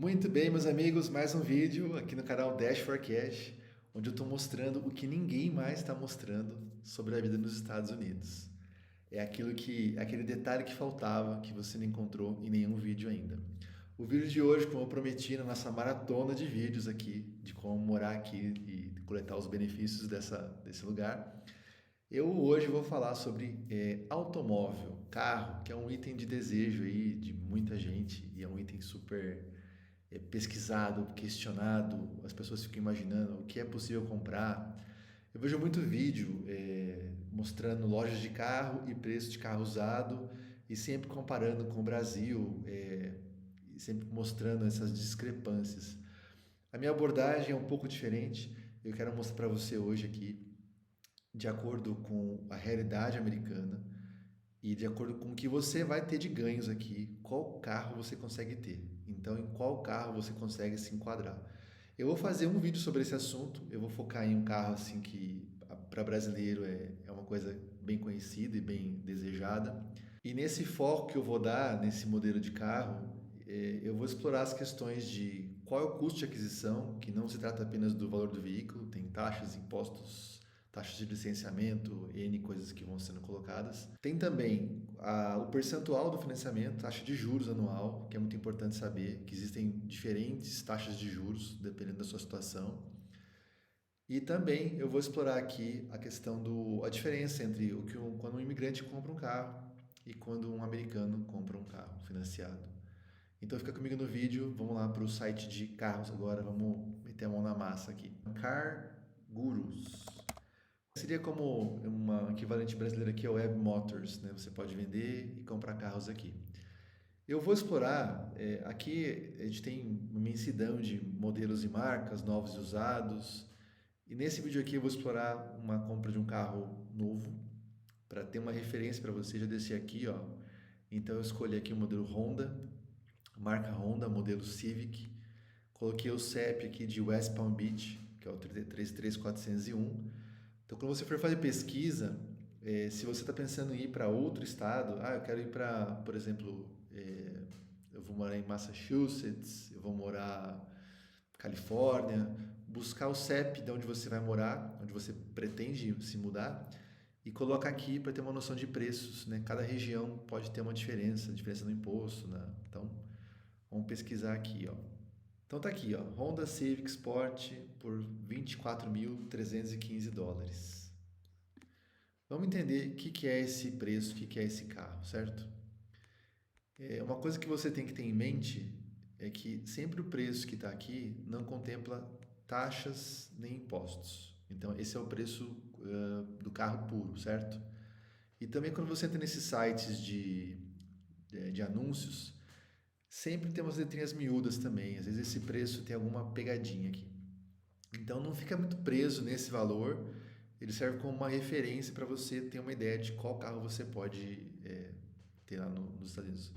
Muito bem, meus amigos, mais um vídeo aqui no canal Dash for Cash, onde eu estou mostrando o que ninguém mais está mostrando sobre a vida nos Estados Unidos. Aquele detalhe que faltava, que você não encontrou em nenhum vídeo ainda. O vídeo de hoje, como eu prometi na nossa maratona de vídeos aqui, de como morar aqui e coletar os benefícios desse lugar, eu hoje vou falar sobre automóvel, carro, que é um item de desejo aí de muita gente e é um item super pesquisado, questionado, as pessoas ficam imaginando o que é possível comprar. Eu vejo muito vídeo mostrando lojas de carro e preço de carro usado e sempre comparando com o Brasil, e sempre mostrando essas discrepâncias. A minha abordagem é um pouco diferente. Eu quero mostrar para você hoje aqui, de acordo com a realidade americana e de acordo com o que você vai ter de ganhos aqui, qual carro você consegue ter. Então, em qual carro você consegue se enquadrar. Eu vou fazer um vídeo sobre esse assunto, eu vou focar em um carro assim que para brasileiro é uma coisa bem conhecida e bem desejada. E nesse foco que eu vou dar nesse modelo de carro, eu vou explorar as questões de qual é o custo de aquisição, que não se trata apenas do valor do veículo, tem taxas, impostos, taxas de licenciamento, N coisas que vão sendo colocadas. Tem também o percentual do financiamento, taxa de juros anual, que é muito importante saber que existem diferentes taxas de juros dependendo da sua situação. E também eu vou explorar aqui a questão a diferença entre quando um imigrante compra um carro e quando um americano compra um carro financiado. Então fica comigo no vídeo, vamos lá para o site de carros agora, vamos meter a mão na massa aqui. Car Gurus. Seria como uma equivalente brasileira aqui ao Web Motors, né? Você pode vender e comprar carros aqui. Eu vou explorar, aqui a gente tem uma imensidão de modelos e marcas, novos e usados. E nesse vídeo aqui eu vou explorar uma compra de um carro novo, para ter uma referência para você, já desci aqui, ó. Então eu escolhi aqui o modelo Honda, marca Honda, modelo Civic. Coloquei o CEP aqui de West Palm Beach, que é o 33401. Então, quando você for fazer pesquisa, se você está pensando em ir para outro estado, eu quero ir para, por exemplo, eu vou morar em Massachusetts, eu vou morar na Califórnia, buscar o CEP de onde você vai morar, onde você pretende se mudar, e colocar aqui para ter uma noção de preços, né? Cada região pode ter uma diferença no imposto, né? Então, vamos pesquisar aqui, ó. Então tá aqui, ó, Honda Civic Sport por 24.315 dólares. Vamos entender o que é esse preço, o que é esse carro, certo? Uma coisa que você tem que ter em mente é que sempre o preço que está aqui não contempla taxas nem impostos. Então esse é o preço do carro puro, certo? E também quando você entra nesses sites de anúncios, sempre tem umas letrinhas miúdas também. Às vezes esse preço tem alguma pegadinha aqui. Então não fica muito preso nesse valor. Ele serve como uma referência para você ter uma ideia de qual carro você pode ter lá nos Estados Unidos.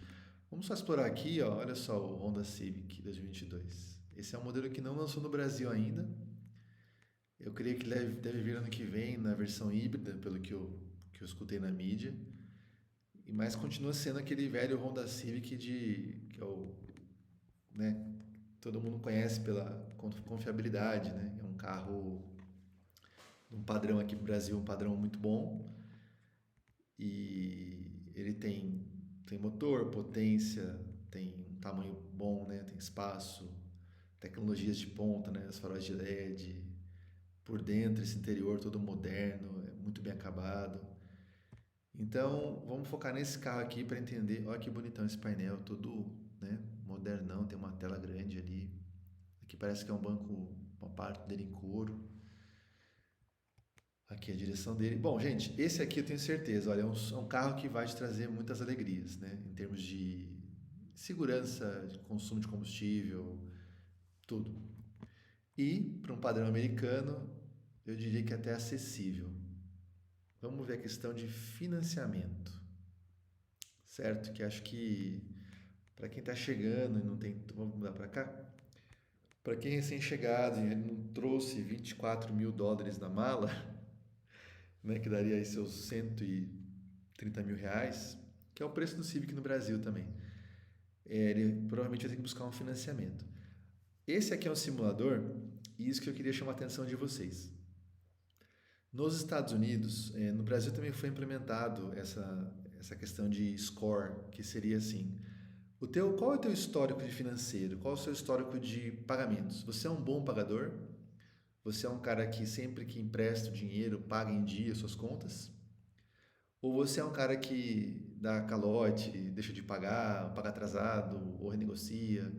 Vamos só explorar aqui, ó, olha só o Honda Civic 2022. Esse é um modelo que não lançou no Brasil ainda. Eu creio que deve vir ano que vem na versão híbrida, pelo que eu escutei na mídia. Mas continua sendo aquele velho Honda Civic que é o, né, todo mundo conhece pela confiabilidade, né? É um carro um padrão aqui no Brasil, um padrão muito bom. E ele tem motor, potência, tem um tamanho bom, né? Tem espaço, tecnologias de ponta, né? As faróis de LED, por dentro esse interior todo moderno, é muito bem acabado. Então, vamos focar nesse carro aqui para entender. Olha que bonitão esse painel, todo, né, modernão, tem uma tela grande ali. Aqui parece que é um banco, uma parte dele em couro. Aqui a direção dele. Bom, gente, esse aqui eu tenho certeza. Olha, é um carro que vai te trazer muitas alegrias, né? Em termos de segurança, de consumo de combustível, tudo. E, para um padrão americano, eu diria que é até acessível. Vamos ver a questão de financiamento, certo? Que acho que para quem está chegando e não tem. Vamos mudar para cá? Para quem é recém-chegado e não trouxe 24 mil dólares na mala, né, que daria aí seus 130 mil reais, que é o preço do Civic no Brasil também. Ele provavelmente vai ter que buscar um financiamento. Esse aqui é um simulador e isso que eu queria chamar a atenção de vocês. Nos Estados Unidos, no Brasil também foi implementado essa questão de score, que seria assim: qual é o teu histórico de financeiro? Qual é o seu histórico de pagamentos? Você é um bom pagador? Você é um cara que sempre que empresta o dinheiro paga em dia suas contas? Ou você é um cara que dá calote, deixa de pagar, paga atrasado ou renegocia?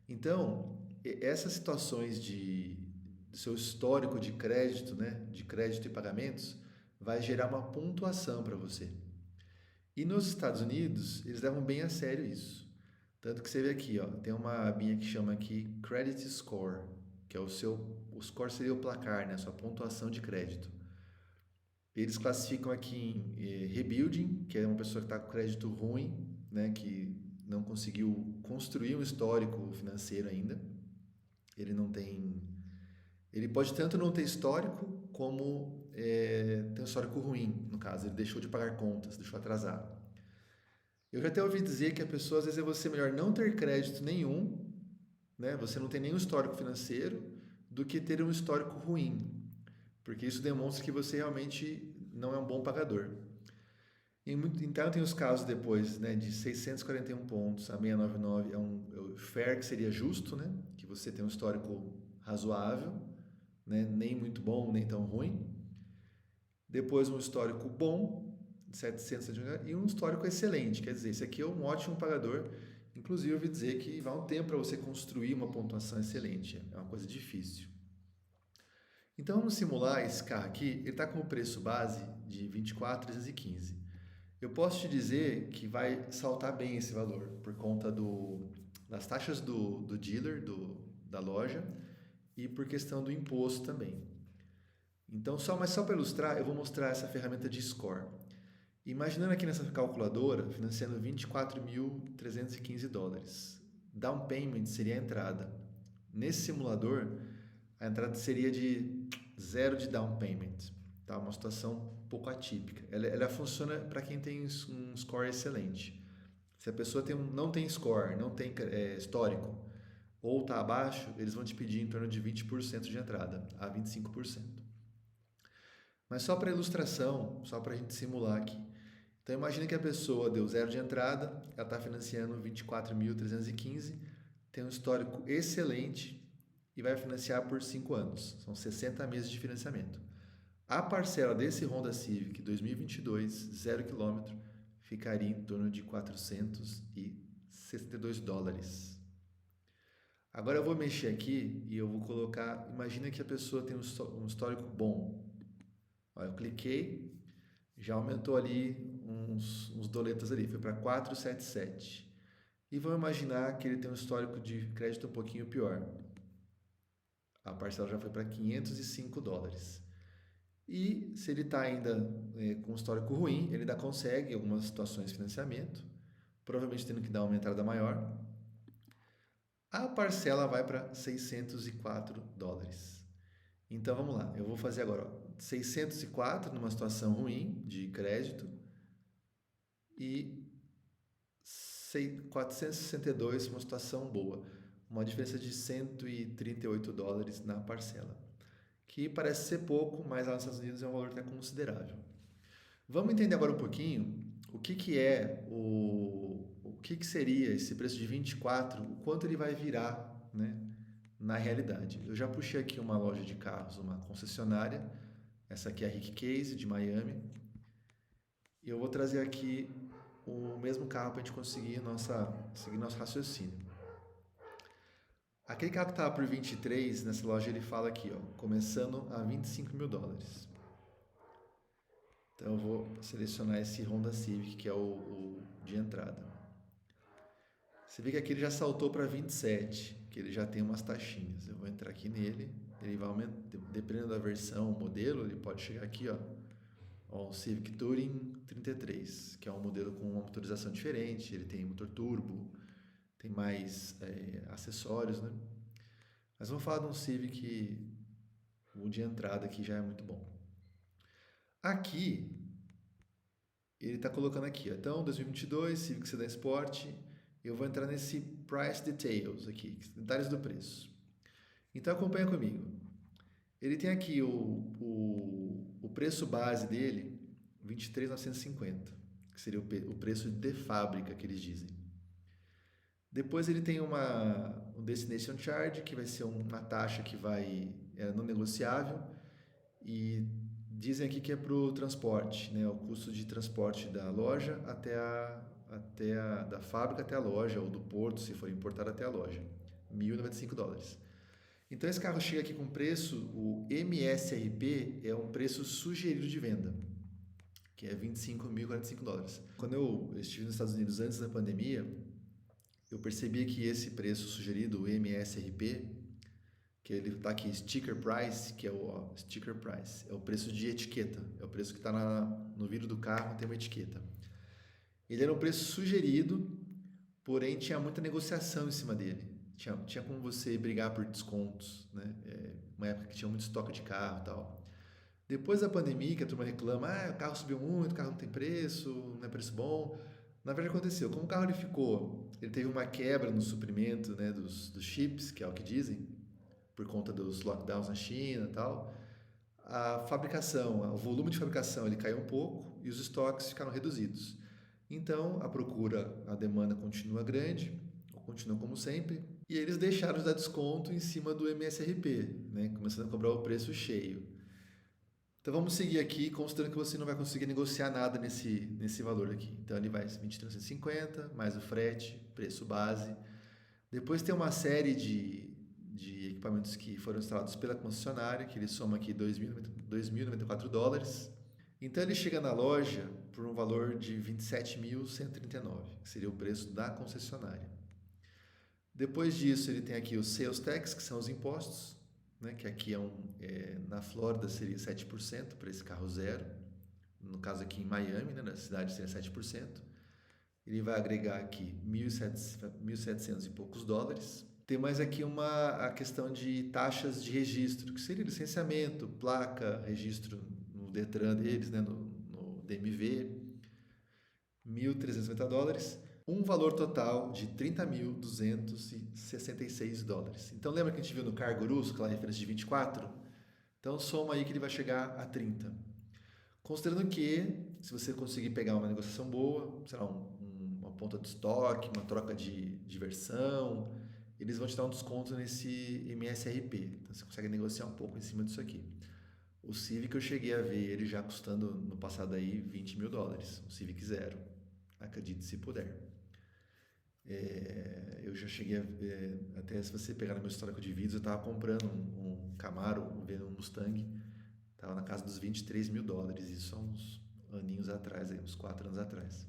Então, essas situações do seu histórico de crédito, né, de crédito e pagamentos, vai gerar uma pontuação para você. E nos Estados Unidos, eles levam bem a sério isso. Tanto que você vê aqui, ó, tem uma abinha que chama aqui Credit Score, que é o score seria o placar, né, a sua pontuação de crédito. Eles classificam aqui em rebuilding, que é uma pessoa que está com crédito ruim, né, que não conseguiu construir um histórico financeiro ainda. Ele pode tanto não ter histórico como ter um histórico ruim, no caso, ele deixou de pagar contas, deixou atrasar. Eu já até ouvi dizer que a pessoa, às vezes, é você melhor não ter crédito nenhum, né? Você não tem nenhum histórico financeiro, do que ter um histórico ruim, porque isso demonstra que você realmente não é um bom pagador. Então tem os casos depois, né, de 641 pontos a 699 é o fair, que seria justo, né, que você tem um histórico razoável, né, nem muito bom, nem tão ruim. Depois um histórico bom, de 700 e um histórico excelente, quer dizer, esse aqui é um ótimo pagador. Inclusive eu ouvi dizer que vai um tempo para você construir uma pontuação excelente, é uma coisa difícil. Então vamos simular esse carro aqui, ele está com o preço base de 24.315. Eu posso te dizer que vai saltar bem esse valor por conta das taxas do dealer, da loja, e por questão do imposto também. Então, mas só para ilustrar, eu vou mostrar essa ferramenta de score. Imaginando aqui nessa calculadora, financiando 24.315 dólares. Down payment seria a entrada. Nesse simulador, a entrada seria de 0 de down payment. Tá? Uma situação um pouco atípica. Ela funciona para quem tem um score excelente. Se a pessoa não tem score, não tem histórico, ou está abaixo, eles vão te pedir em torno de 20% de entrada, a 25%. Mas só para ilustração, só para a gente simular aqui. Então imagine que a pessoa deu 0 de entrada, ela está financiando 24.315, tem um histórico excelente e vai financiar por 5 anos. São 60 meses de financiamento. A parcela desse Honda Civic 2022, 0 km, ficaria em torno de 462 dólares. Agora eu vou mexer aqui e eu vou colocar, imagina que a pessoa tem um histórico bom. Eu cliquei, já aumentou ali uns doletas ali, foi para 477. E vamos imaginar que ele tem um histórico de crédito um pouquinho pior. A parcela já foi para 505 dólares. E se ele está ainda com um histórico ruim, ele ainda consegue algumas situações de financiamento, provavelmente tendo que dar uma entrada maior. A parcela vai para 604 dólares. Então vamos lá, eu vou fazer agora 604 numa situação ruim de crédito e 462 numa situação boa. Uma diferença de 138 dólares na parcela, que parece ser pouco, mas lá nos Estados Unidos é um valor até considerável. Vamos entender agora um pouquinho o que seria esse preço de 24, o quanto ele vai virar, né, na realidade. Eu já puxei aqui uma loja de carros, uma concessionária, essa aqui é a Rick Case de Miami, e eu vou trazer aqui o mesmo carro para a gente conseguir seguir nosso raciocínio. Aquele carro que estava por 23, nessa loja ele fala aqui, ó, começando a 25 mil dólares. Então eu vou selecionar esse Honda Civic, que é o de entrada. Você vê que aqui ele já saltou para 27, que ele já tem umas taxinhas. Eu vou entrar aqui nele, ele vai aumentar, dependendo da versão, o modelo, ele pode chegar aqui, ó, o Civic Touring 33, que é um modelo com uma motorização diferente, ele tem motor turbo, tem mais acessórios, né? Mas vamos falar de um Civic, o de entrada aqui já é muito bom. Aqui, ele está colocando aqui, ó, então 2022, Civic Sedan Sport, eu vou entrar nesse Price Details aqui, detalhes do preço. Então acompanha comigo. Ele tem aqui o preço base dele, 23.950, que seria o preço de fábrica que eles dizem. Depois ele tem um Destination Charge, que vai ser uma taxa que é não negociável, e dizem aqui que é para o transporte, né? O custo de transporte da loja da fábrica até a loja, ou do porto, se for importado até a loja, $1.095. Então esse carro chega aqui com preço, o MSRP é um preço sugerido de venda, que é $25.045. Quando eu estive nos Estados Unidos antes da pandemia, eu percebi que esse preço sugerido, o MSRP, que ele está aqui, Sticker Price, que é o Sticker Price, é o preço de etiqueta, é o preço que está no vidro do carro, tem uma etiqueta. Ele era um preço sugerido, porém tinha muita negociação em cima dele. Tinha como você brigar por descontos, né? Uma época que tinha muito estoque de carro e tal. Depois da pandemia, que a turma reclama, o carro subiu muito, o carro não tem preço, não é preço bom. Na verdade aconteceu, como o carro ele teve uma quebra no suprimento, né, dos chips, que é o que dizem, por conta dos lockdowns na China e tal, a fabricação, o volume de fabricação ele caiu um pouco e os estoques ficaram reduzidos. Então, a demanda continua grande, continua como sempre, e eles deixaram de dar desconto em cima do MSRP, né, começando a cobrar o preço cheio. Então vamos seguir aqui, considerando que você não vai conseguir negociar nada nesse valor aqui. Então ele vai 23.50 mais o frete, preço base. Depois tem uma série de equipamentos que foram instalados pela concessionária, que ele soma aqui $2.094. Então ele chega na loja por um valor de 27.139, que seria o preço da concessionária. Depois disso ele tem aqui os sales tax, que são os impostos, né, que aqui na Flórida seria 7% para esse carro zero. No caso aqui em Miami, né, na cidade seria 7%. Ele vai agregar aqui 1.700 e poucos dólares. Tem mais aqui a questão de taxas de registro, que seria licenciamento, placa, registro no Detran deles, né, no DMV, $1.350. Um valor total de $30.266. Então lembra que a gente viu no Cargurus, aquela referência de 24? Então soma aí que ele vai chegar a 30. Considerando que, se você conseguir pegar uma negociação boa, sei lá, uma ponta de estoque, uma troca de versão, eles vão te dar um desconto nesse MSRP. Então você consegue negociar um pouco em cima disso aqui. O Civic eu cheguei a ver ele já custando no passado aí $20 mil, o Civic Zero. Acredite se puder. Eu já cheguei até se você pegar no meu histórico de vídeos, eu estava comprando um Camaro, vendo um Mustang, estava na casa dos $23 mil, isso há uns aninhos atrás, uns 4 anos atrás.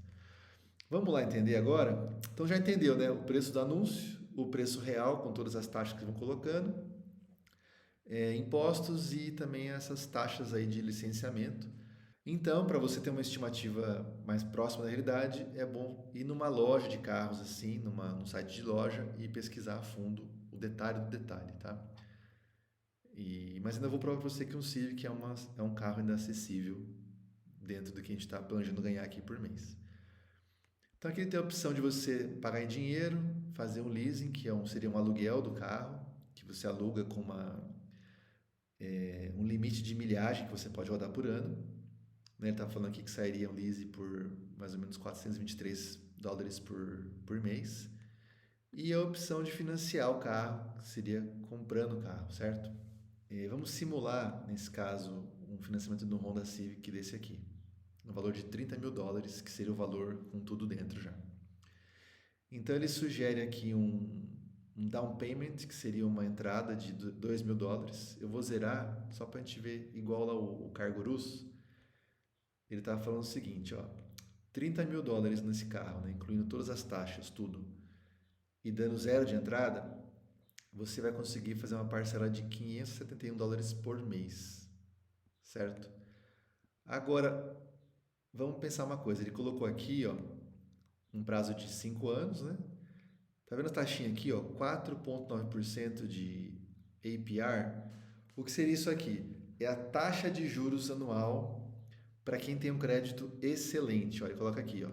Vamos lá entender agora? Então já entendeu, né? O preço do anúncio, o preço real com todas as taxas que vão colocando, impostos e também essas taxas aí de licenciamento. Então, para você ter uma estimativa mais próxima da realidade, é bom ir numa loja de carros assim, num site de loja e pesquisar a fundo o detalhe do detalhe, tá? Mas ainda vou provar para você que um Civic é um carro ainda acessível dentro do que a gente está planejando ganhar aqui por mês. Então aqui tem a opção de você pagar em dinheiro, fazer um leasing, que seria um aluguel do carro, que você aluga com um limite de milhagem que você pode rodar por ano. Ele está falando aqui que sairia um lease por mais ou menos $423 por mês. E a opção de financiar o carro, que seria comprando o carro, certo? Vamos simular, nesse caso, um financiamento do Honda Civic desse aqui, no valor de $30 mil, que seria o valor com tudo dentro já. Então ele sugere aqui um down payment, que seria uma entrada de $2 mil. Eu vou zerar, só para a gente ver, igual lá o Cargurus. Ele estava falando o seguinte, ó, $30 mil nesse carro, né, incluindo todas as taxas, tudo, e dando zero de entrada, você vai conseguir fazer uma parcela de $571 por mês, certo? Agora, vamos pensar uma coisa, ele colocou aqui, ó, um prazo de 5 anos, né? Tá vendo a taxinha aqui, ó, 4,9% de APR? O que seria isso aqui? É a taxa de juros anual para quem tem um crédito excelente. Olha, coloca aqui, ó.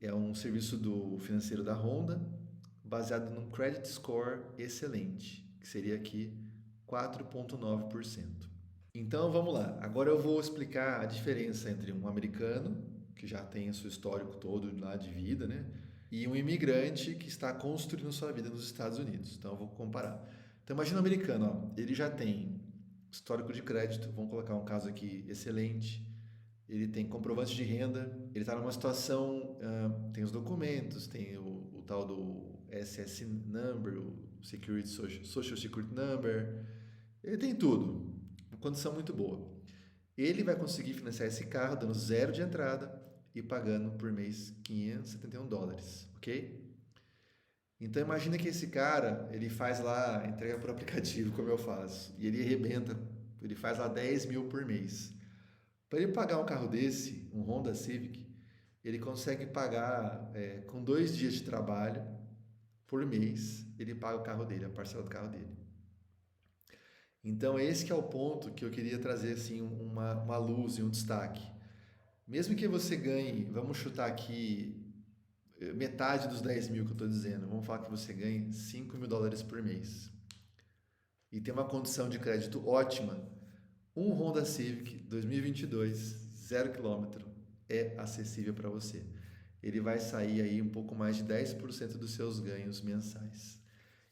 É um serviço do financeiro da Honda, baseado num credit score excelente. que seria aqui 4,9%. Então vamos lá, agora eu vou explicar a diferença entre um americano, que já tem o seu histórico todo lá de vida, né? E um imigrante que está construindo sua vida nos Estados Unidos. Então eu vou comparar. Então imagina um americano, ó, ele já tem histórico de crédito, vamos colocar um caso aqui excelente, ele tem comprovante de renda, ele está numa situação, tem os documentos, tem o tal do SS Number, o Social Security Number, ele tem tudo, uma condição muito boa. Ele vai conseguir financiar esse carro dando zero de entrada e pagando por mês $571, ok? Então imagina que esse cara, ele faz lá, entrega por aplicativo, como eu faço, e ele arrebenta, ele faz lá 10 mil por mês. Para ele pagar um carro desse, um Honda Civic, ele consegue pagar com 2 dias de trabalho por mês, ele paga o carro dele, a parcela do carro dele. Então esse que é o ponto que eu queria trazer assim uma luz e um destaque. Mesmo que você ganhe, vamos chutar aqui metade dos 10 mil que eu estou dizendo, vamos falar que você ganhe $5.000 por mês e tem uma condição de crédito ótima, um Honda Civic 2022, 0 km, é acessível para você. Ele vai sair aí um pouco mais de 10% dos seus ganhos mensais.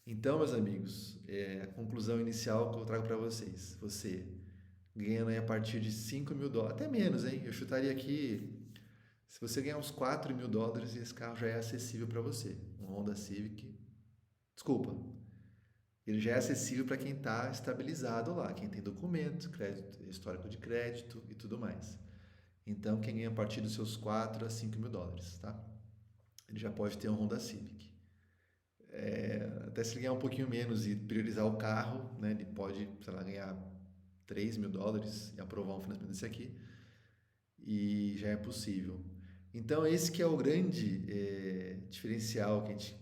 Então, meus amigos, a conclusão inicial que eu trago para vocês. Você ganhando aí a partir de $5.000, até menos, hein? Eu chutaria aqui, se você ganhar uns $4.000, esse carro já é acessível para você. Um Honda Civic, desculpa, ele já é acessível para quem está estabilizado lá, quem tem documento, crédito, histórico de crédito e tudo mais. Então, quem ganha a partir dos seus $4 a $5.000, tá? Ele já pode ter um Honda Civic. Até se ele ganhar um pouquinho menos e priorizar o carro, né, ele pode, sei lá, ganhar $3.000 e aprovar um financiamento desse aqui, e já é possível. Então, esse que é o grande diferencial que a gente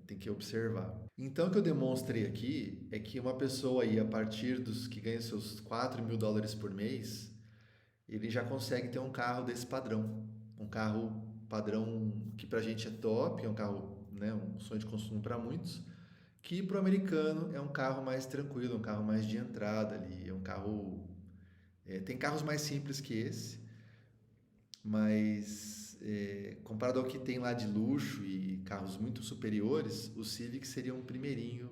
tem que observar. Então, o que eu demonstrei aqui é que uma pessoa aí, a partir dos que ganha seus $4.000 por mês, ele já consegue ter um carro desse padrão. Um carro padrão que pra gente é top, é um carro, né, um sonho de consumo para muitos, que para o americano é um carro mais tranquilo, um carro mais de entrada ali, é um carro... tem carros mais simples que esse, mas comparado ao que tem lá de luxo e carros muito superiores, o Civic seria um primeirinho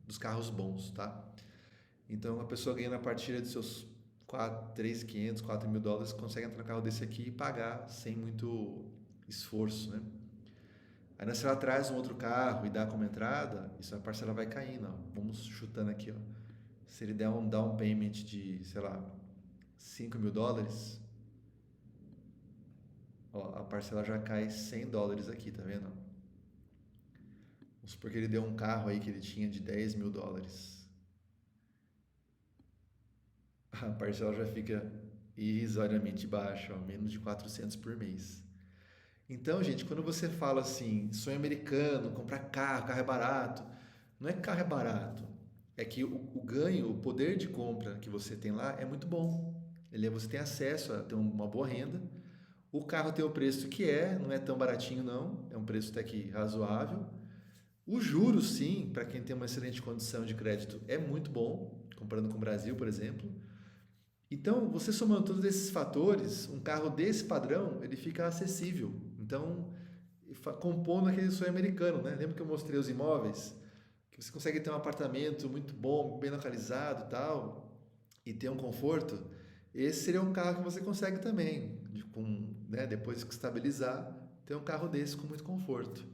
dos carros bons, tá? Então, a pessoa ganhando a partir de seus $3.500, $4.000, consegue entrar no carro desse aqui e pagar sem muito esforço, né? Aí, se ela traz um outro carro e dá como entrada, isso a parcela vai caindo, ó. Vamos chutando aqui, ó. Se ele der um down payment de, sei lá, $5.000, ó, a parcela já cai $100 aqui, tá vendo? Vamos supor que ele deu um carro aí que ele tinha de $10.000. A parcela já fica irrisoriamente baixa, ó, menos de 400 por mês. Então, gente, quando você fala assim, sonho americano, comprar carro, carro é barato, não é que carro é barato, é que o ganho, o poder de compra que você tem lá é muito bom. Você tem acesso a ter uma boa renda. O carro tem o preço que não é tão baratinho não, é um preço até que razoável. O juros, sim, para quem tem uma excelente condição de crédito, é muito bom, comparando com o Brasil, por exemplo. Então, você somando todos esses fatores, um carro desse padrão, ele fica acessível. Então, compondo aquele sonho americano, né? Lembra que eu mostrei os imóveis? Que você consegue ter um apartamento muito bom, bem localizado e tal, e ter um conforto. Esse seria um carro que você consegue também, depois que estabilizar, ter um carro desse com muito conforto.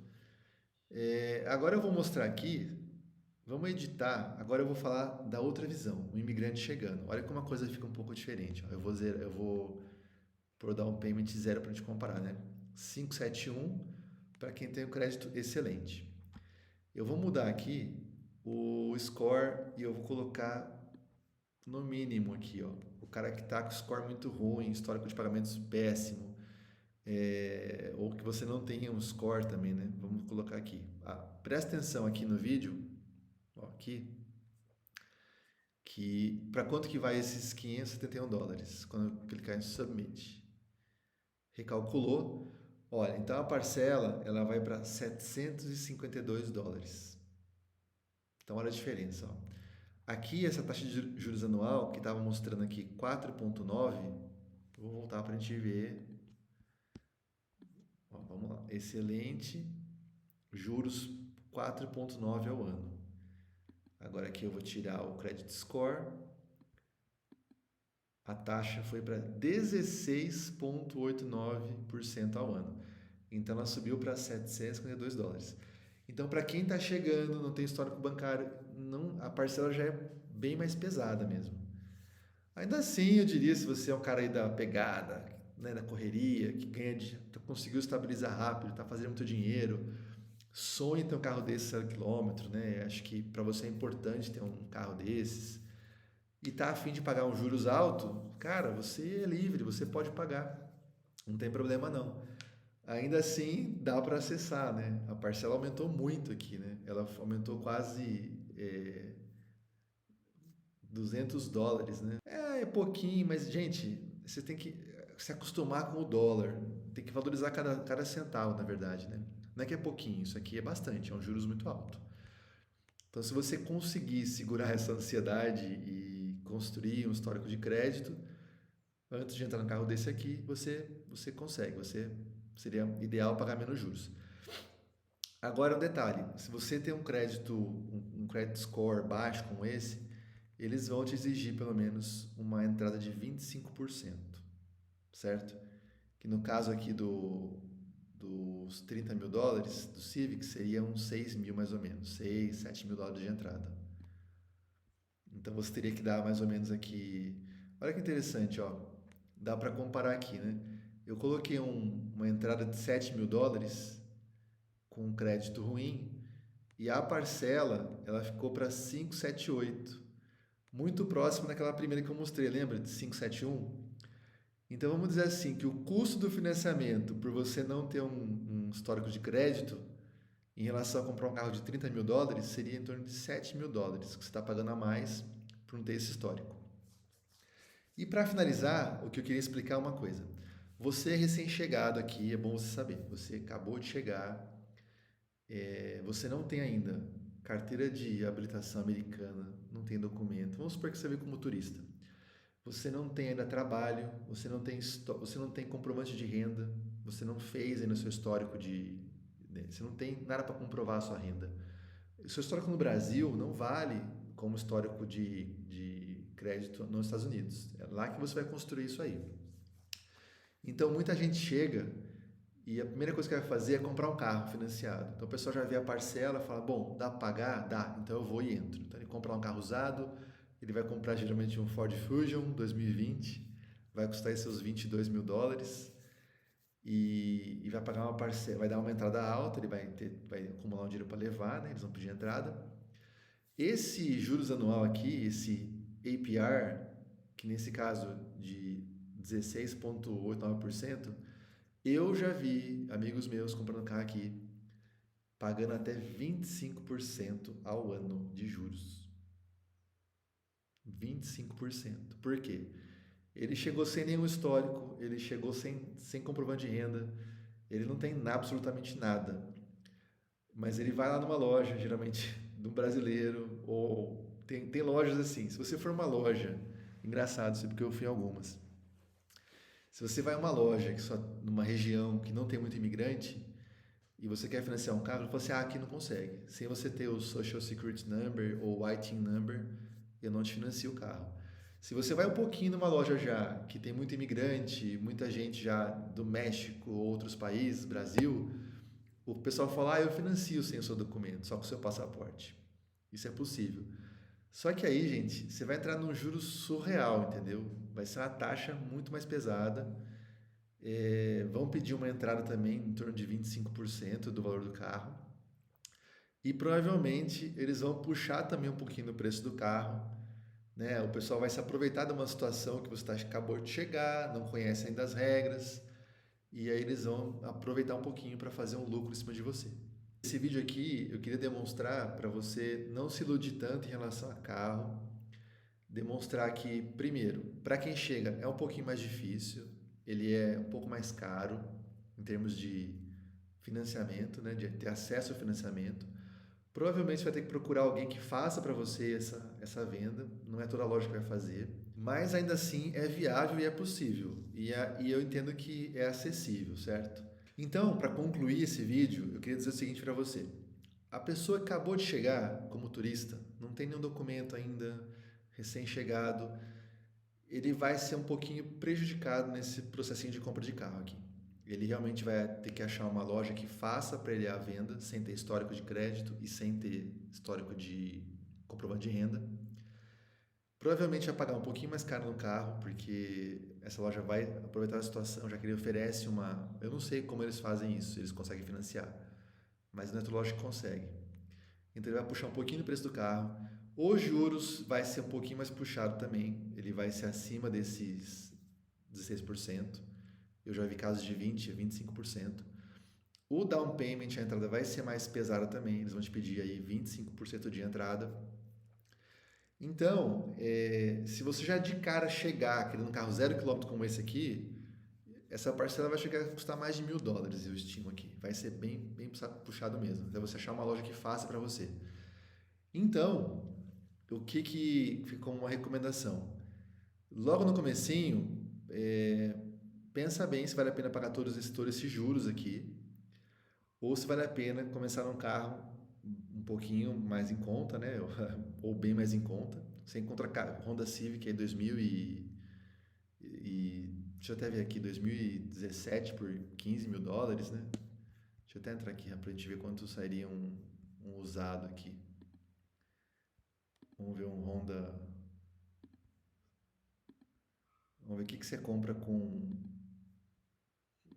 Agora eu vou mostrar aqui, vamos editar, agora eu vou falar da outra visão, o imigrante chegando. Olha como a coisa fica um pouco diferente. Ó. Eu vou por dar um payment zero para a gente comparar, né? 571 para quem tem o crédito excelente. Eu vou mudar aqui o score e eu vou colocar no mínimo aqui, ó. O cara que está com score muito ruim, histórico de pagamentos péssimo, ou que você não tenha um score também, né? Vamos colocar aqui. Presta atenção aqui no vídeo, ó, aqui, que para quanto que vai esses $571 quando eu clicar em Submit. Recalculou. Olha, então a parcela ela vai para $752. Então, olha a diferença. Ó. Aqui, essa taxa de juros anual, que estava mostrando aqui 4,9, vou voltar para a gente ver. Ó, vamos lá. Excelente. Juros 4,9 ao ano. Agora aqui eu vou tirar o credit score. A taxa foi para 16,89% ao ano. Então ela subiu para $752. Então, para quem está chegando, não tem histórico bancário, não, a parcela já é bem mais pesada mesmo. Ainda assim, eu diria, se você é um cara aí da pegada, né, da correria, que conseguiu estabilizar rápido, está fazendo muito dinheiro, sonha em ter um carro desse 0 km, né? Acho que para você é importante ter um carro desses. E tá a fim de pagar um juros alto, cara, você é livre, você pode pagar. Não tem problema não. Ainda assim, dá para acessar, né? A parcela aumentou muito aqui, né? Ela aumentou quase $200, né? É pouquinho, mas, gente, você tem que se acostumar com o dólar. Tem que valorizar cada centavo, na verdade, né? Não é que é pouquinho, isso aqui é bastante, é um juros muito alto. Então, se você conseguir segurar essa ansiedade e construir um histórico de crédito, antes de entrar no carro desse aqui, você consegue, seria ideal pagar menos juros. Agora um detalhe, se você tem um credit score baixo como esse, eles vão te exigir pelo menos uma entrada de 25%, certo? Que no caso aqui dos $30.000 do Civic seria uns 6 mil mais ou menos, 6, 7 mil dólares de entrada. Então você teria que dar mais ou menos aqui. Olha que interessante, ó. Dá para comparar aqui, né? Eu coloquei uma entrada de $7.000 com um crédito ruim e a parcela ela ficou para 578, muito próximo daquela primeira que eu mostrei, lembra de 571? Então vamos dizer assim que o custo do financiamento por você não ter um histórico de crédito em relação a comprar um carro de $30.000 seria em torno de $7.000 que você está pagando a mais por não ter esse histórico. E para finalizar, o que eu queria explicar é uma coisa. Você é recém-chegado aqui, é bom você saber. Você acabou de chegar, você não tem ainda carteira de habilitação americana, não tem documento. Vamos supor que você veio como turista. Você não tem ainda trabalho, você não tem comprovante de renda, você não fez ainda o seu histórico você não tem nada para comprovar a sua renda. O seu histórico no Brasil não vale como histórico de crédito nos Estados Unidos. É lá que você vai construir isso aí. Então, muita gente chega e a primeira coisa que vai fazer é comprar um carro financiado. Então, o pessoal já vê a parcela e fala, bom, dá para pagar? Dá, então eu vou e entro. Então, ele compra um carro usado, ele vai comprar geralmente um Ford Fusion 2020, vai custar aí seus $22.000 e vai pagar uma parcela, vai dar uma entrada alta, ele vai acumular um dinheiro para levar, né? Eles vão pedir entrada. Esse juros anual aqui, esse APR, que nesse caso de 16,89%, eu já vi amigos meus comprando carro aqui pagando até 25% ao ano de juros. 25%. Por quê? Ele chegou sem nenhum histórico, ele chegou sem comprovante de renda, ele não tem absolutamente nada. Mas ele vai lá numa loja, geralmente de um brasileiro, ou tem lojas assim. Se você for uma loja, engraçado isso, porque eu fui em algumas. Se você vai a uma loja que só numa região que não tem muito imigrante e você quer financiar um carro, ele fala assim: aqui não consegue. Sem você ter o Social Security Number ou o ITIN Number, eu não te financio o carro. Se você vai um pouquinho numa loja já que tem muito imigrante, muita gente já do México ou outros países, Brasil, o pessoal fala, eu financio sem o seu documento, só com o seu passaporte. Isso é possível. Só que aí, gente, você vai entrar num juro surreal, entendeu? Vai ser uma taxa muito mais pesada. Vão pedir uma entrada também em torno de 25% do valor do carro. E provavelmente eles vão puxar também um pouquinho do preço do carro. Né? O pessoal vai se aproveitar de uma situação que você acabou de chegar, não conhece ainda as regras. E aí eles vão aproveitar um pouquinho para fazer um lucro em cima de você. Esse vídeo aqui eu queria demonstrar para você não se iludir tanto em relação a carro, demonstrar que, primeiro, para quem chega é um pouquinho mais difícil, ele é um pouco mais caro em termos de financiamento, né, de ter acesso ao financiamento, Provavelmente você vai ter que procurar alguém que faça para você essa venda, não é toda loja que vai fazer, mas ainda assim é viável e é possível, e eu entendo que é acessível, certo? Então, para concluir esse vídeo, eu queria dizer o seguinte para você. A pessoa que acabou de chegar como turista, não tem nenhum documento ainda, recém-chegado, ele vai ser um pouquinho prejudicado nesse processinho de compra de carro aqui. Ele realmente vai ter que achar uma loja que faça para ele a venda, sem ter histórico de crédito e sem ter histórico de comprovante de renda. Provavelmente vai pagar um pouquinho mais caro no carro, porque essa loja vai aproveitar a situação, já que ele oferece uma. Eu não sei como eles fazem isso, eles conseguem financiar, mas não é toda loja que consegue. Então ele vai puxar um pouquinho do preço do carro. Os juros vai ser um pouquinho mais puxado também, ele vai ser acima desses 16%. Eu já vi casos de 20%, 25%. O down payment, a entrada vai ser mais pesada também, eles vão te pedir aí 25% de entrada. Então, se você já de cara chegar querendo um carro 0 km como esse aqui, essa parcela vai chegar a custar mais de $1.000, eu estimo aqui. Vai ser bem puxado mesmo, até você achar uma loja que faça para você. Então, o que ficou uma recomendação? Logo no comecinho, pensa bem se vale a pena pagar todos esses juros aqui, ou se vale a pena começar num carro um pouquinho mais em conta, né? Ou bem mais em conta. Você encontra Honda Civic aí 2000 deixa eu até ver aqui, 2017 por $15.000, né? Deixa eu até entrar aqui pra gente ver quanto sairia um usado aqui. Vamos ver um Honda. Vamos ver o que você compra com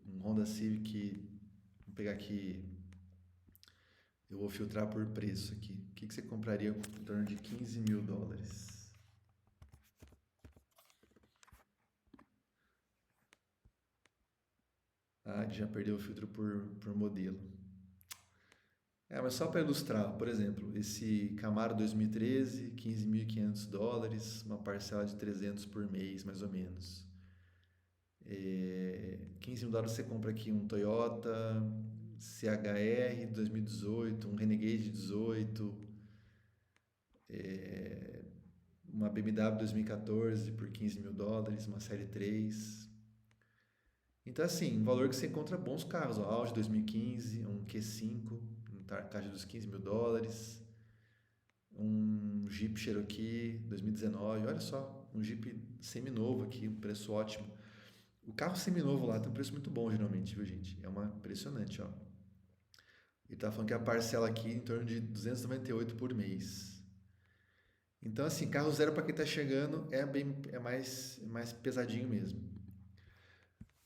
um Honda Civic. Vamos pegar aqui. Eu vou filtrar por preço aqui. O que você compraria em torno de $15.000? Ah, já perdeu o filtro por modelo. Mas só para ilustrar, por exemplo, esse Camaro 2013, $15.500, uma parcela de 300 por mês, mais ou menos. $15.000 você compra aqui um Toyota CHR 2018, um Renegade 18, uma BMW 2014 por $15.000, uma Série 3. Então, assim, um valor que você encontra bons carros, ó, Audi 2015, um Q5, caixa dos $15.000, um Jeep Cherokee 2019, olha só, um Jeep seminovo aqui, um preço ótimo. O carro seminovo lá tem um preço muito bom, geralmente, viu, gente? É uma impressionante, ó. Ele tá falando que a parcela aqui é em torno de 298 por mês. Então, assim, carro zero para quem tá chegando é mais pesadinho mesmo.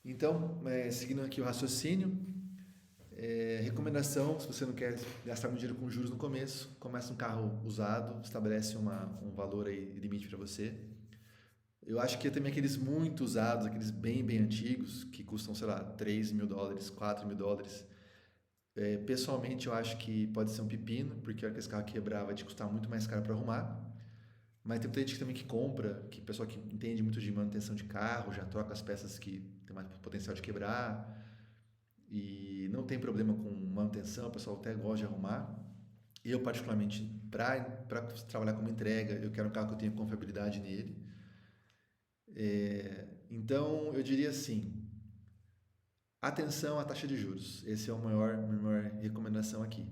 Então, seguindo aqui o raciocínio, recomendação, se você não quer gastar muito dinheiro com juros no começo, começa um carro usado, estabelece um valor aí, limite para você. Eu acho que também aqueles muito usados, aqueles bem antigos, que custam, sei lá, $3.000, $4.000. Pessoalmente, eu acho que pode ser um pepino, porque a hora que esse carro quebrar vai te custar muito mais caro para arrumar. Mas tem muita gente também que compra, que pessoal que entende muito de manutenção de carro, já troca as peças que tem mais potencial de quebrar e não tem problema com manutenção, o pessoal até gosta de arrumar. Eu, particularmente, para trabalhar como entrega, eu quero um carro que eu tenha confiabilidade nele. Então, eu diria assim, atenção à taxa de juros. Esse é a maior recomendação aqui.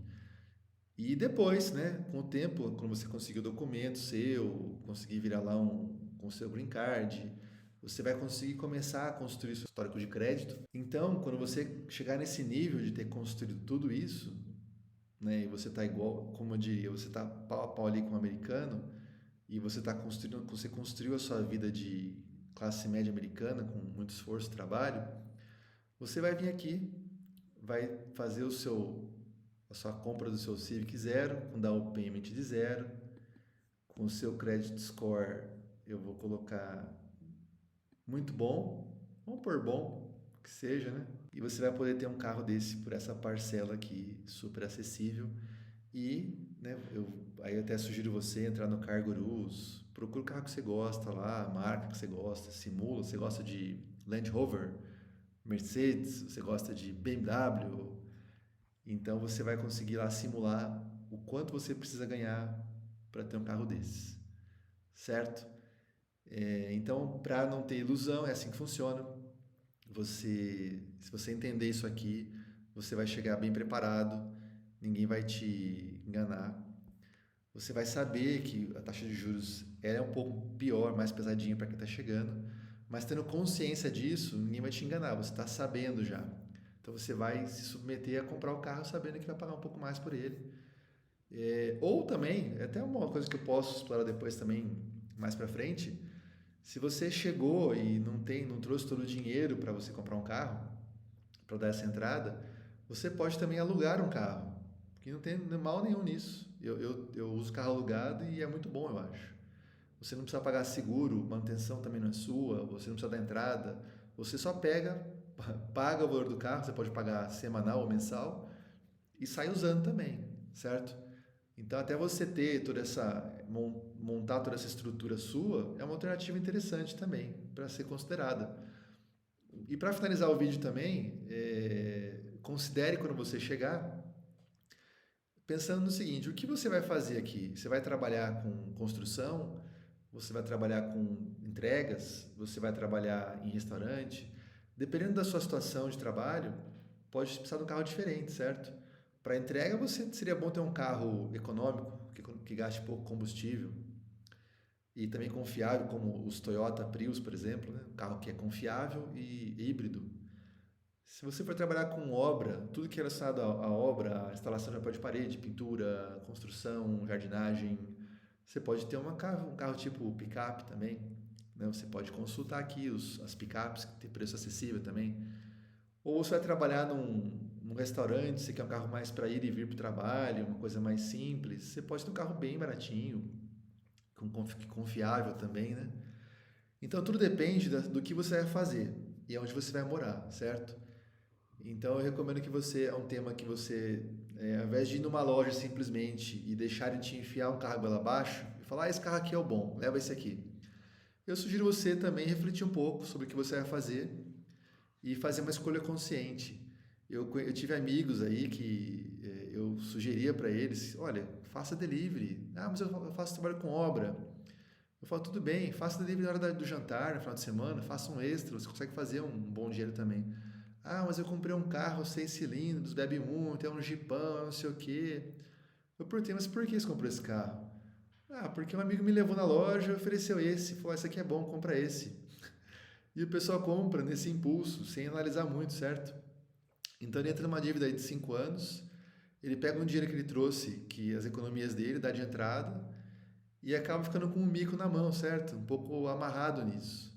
E depois, né, com o tempo, quando você conseguir o documento seu, conseguir virar lá com o seu green card, você vai conseguir começar a construir seu histórico de crédito. Então, quando você chegar nesse nível de ter construído tudo isso, né, e você está igual, como eu diria, você está pau a pau ali com o americano, e você construiu a sua vida de classe média americana com muito esforço e trabalho, você vai vir aqui, vai fazer a sua compra do seu Civic zero, com down payment de zero, com o seu credit score, eu vou colocar muito bom, vamos pôr bom, que seja, né? E você vai poder ter um carro desse por essa parcela aqui, super acessível. E, né, aí eu até sugiro você entrar no Car Gurus, procura o carro que você gosta lá, a marca que você gosta, simula, você gosta de Land Rover, Mercedes, você gosta de BMW, então você vai conseguir lá simular o quanto você precisa ganhar para ter um carro desses, certo? Então, para não ter ilusão, é assim que funciona. Se você entender isso aqui, você vai chegar bem preparado, ninguém vai te enganar. Você vai saber que a taxa de juros é um pouco pior, mais pesadinha para quem está chegando, mas tendo consciência disso, ninguém vai te enganar, você está sabendo já. Então você vai se submeter a comprar o carro sabendo que vai pagar um pouco mais por ele. Ou também, é até uma coisa que eu posso explorar depois também, mais para frente, se você chegou e não trouxe todo o dinheiro para você comprar um carro, para dar essa entrada, você pode também alugar um carro, que não tem mal nenhum nisso. Eu uso carro alugado e é muito bom, eu acho. Você não precisa pagar seguro, manutenção também não é sua, você não precisa dar entrada, você só pega, paga o valor do carro, você pode pagar semanal ou mensal e sai usando também, certo? Então, até você ter montar toda essa estrutura sua, é uma alternativa interessante também para ser considerada. E para finalizar o vídeo também, considere quando você chegar, pensando no seguinte: o que você vai fazer aqui? Você vai trabalhar com construção? Você vai trabalhar com entregas? Você vai trabalhar em restaurante? Dependendo da sua situação de trabalho, pode precisar de um carro diferente, certo? Para entrega, seria bom ter um carro econômico, que gaste pouco combustível e também confiável, como os Toyota Prius, por exemplo, né? Um carro que é confiável e híbrido. Se você for trabalhar com obra, tudo que é relacionado à obra, a instalação de papel de parede, pintura, construção, jardinagem, você pode ter um carro tipo picape também. Né? Você pode consultar aqui as picapes, que tem preço acessível também. Ou você vai trabalhar num restaurante, você quer um carro mais para ir e vir para o trabalho, uma coisa mais simples, você pode ter um carro bem baratinho, confiável também, né? Então tudo depende do que você vai fazer e aonde você vai morar, certo? Então eu recomendo que é um tema que você, ao invés de ir numa loja simplesmente e deixarem te enfiar um carro goela abaixo e falar, esse carro aqui é o bom, leva esse aqui. Eu sugiro você também refletir um pouco sobre o que você vai fazer e fazer uma escolha consciente. Eu tive amigos aí que eu sugeria para eles, olha, faça delivery. Ah, mas eu faço trabalho com obra. Eu falo, tudo bem, faça delivery na hora do jantar, no final de semana, faça um extra, você consegue fazer um bom dinheiro também. Ah, mas eu comprei um carro 6 cilindros, bebe muito, é um jipão, não sei o quê. Eu perguntei, mas por que você comprou esse carro? Ah, porque um amigo me levou na loja e ofereceu esse. Falou, esse aqui é bom, compra esse. E o pessoal compra nesse impulso, sem analisar muito, certo? Então ele entra numa dívida aí de 5 anos, ele pega um dinheiro que ele trouxe, que as economias dele, dá de entrada, e acaba ficando com um mico na mão, certo? Um pouco amarrado nisso.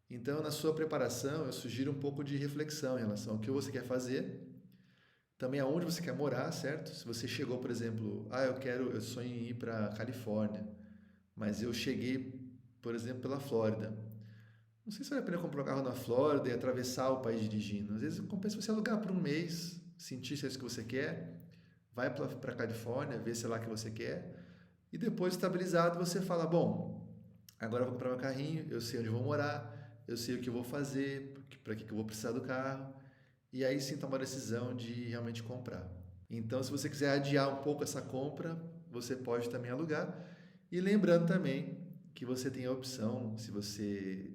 Então, na sua preparação, eu sugiro um pouco de reflexão em relação ao que você quer fazer, também aonde você quer morar, certo? Se você chegou, por exemplo, eu sonho em ir para a Califórnia, mas eu cheguei, por exemplo, pela Flórida. Não sei se vale a pena comprar um carro na Flórida e atravessar o país dirigindo. Às vezes compensa você alugar por um mês, sentir se é isso que você quer, vai para a Califórnia, vê se é lá que você quer, e depois estabilizado você fala, bom, agora eu vou comprar meu carrinho, eu sei onde eu vou morar, eu sei o que eu vou fazer, para que eu vou precisar do carro, e aí sim tomar a decisão de realmente comprar. Então, se você quiser adiar um pouco essa compra, você pode também alugar. E lembrando também que você tem a opção, se você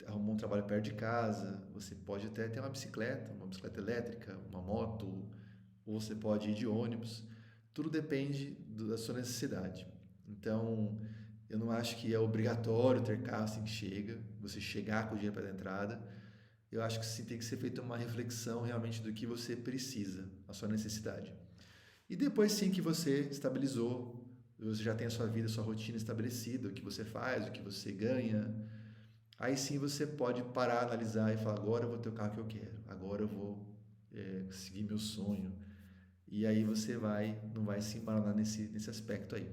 arrumar um trabalho perto de casa, você pode até ter uma bicicleta elétrica, uma moto, ou você pode ir de ônibus. Tudo depende da sua necessidade. Então, eu não acho que é obrigatório ter carro assim que chega, você chegar com o dinheiro para a entrada. Eu acho que sim, tem que ser feita uma reflexão realmente do que você precisa, a sua necessidade. E depois sim que você estabilizou, você já tem a sua vida, a sua rotina estabelecida, o que você faz, o que você ganha, aí sim você pode parar, analisar e falar, agora eu vou ter o carro que eu quero, agora eu vou seguir meu sonho. E aí você não vai se embananar nesse aspecto aí.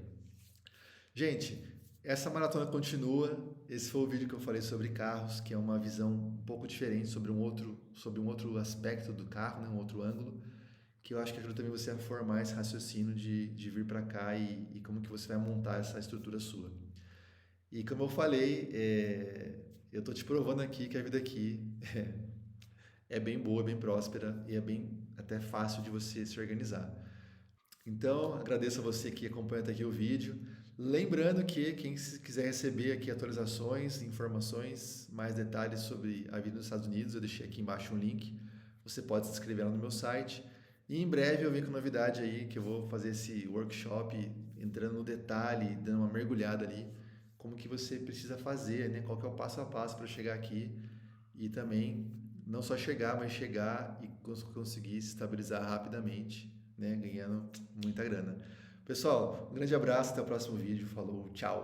Gente, essa maratona continua. Esse foi o vídeo que eu falei sobre carros, que é uma visão um pouco diferente sobre um outro aspecto do carro, né? Um outro ângulo, que eu acho que ajuda também você a formar esse raciocínio de vir para cá e como que você vai montar essa estrutura sua. E como eu falei, eu tô te provando aqui que a vida aqui é bem boa, bem próspera e é bem até fácil de você se organizar. Então, agradeço a você que acompanha até aqui o vídeo. Lembrando que quem quiser receber aqui atualizações, informações, mais detalhes sobre a vida nos Estados Unidos, eu deixei aqui embaixo um link. Você pode se inscrever lá no meu site. E em breve eu venho com novidade aí, que eu vou fazer esse workshop entrando no detalhe, dando uma mergulhada ali, como que você precisa fazer, né? Qual que é o passo a passo para chegar aqui e também não só chegar, mas chegar e conseguir se estabilizar rapidamente, né? Ganhando muita grana. Pessoal, um grande abraço, até o próximo vídeo. Falou, tchau!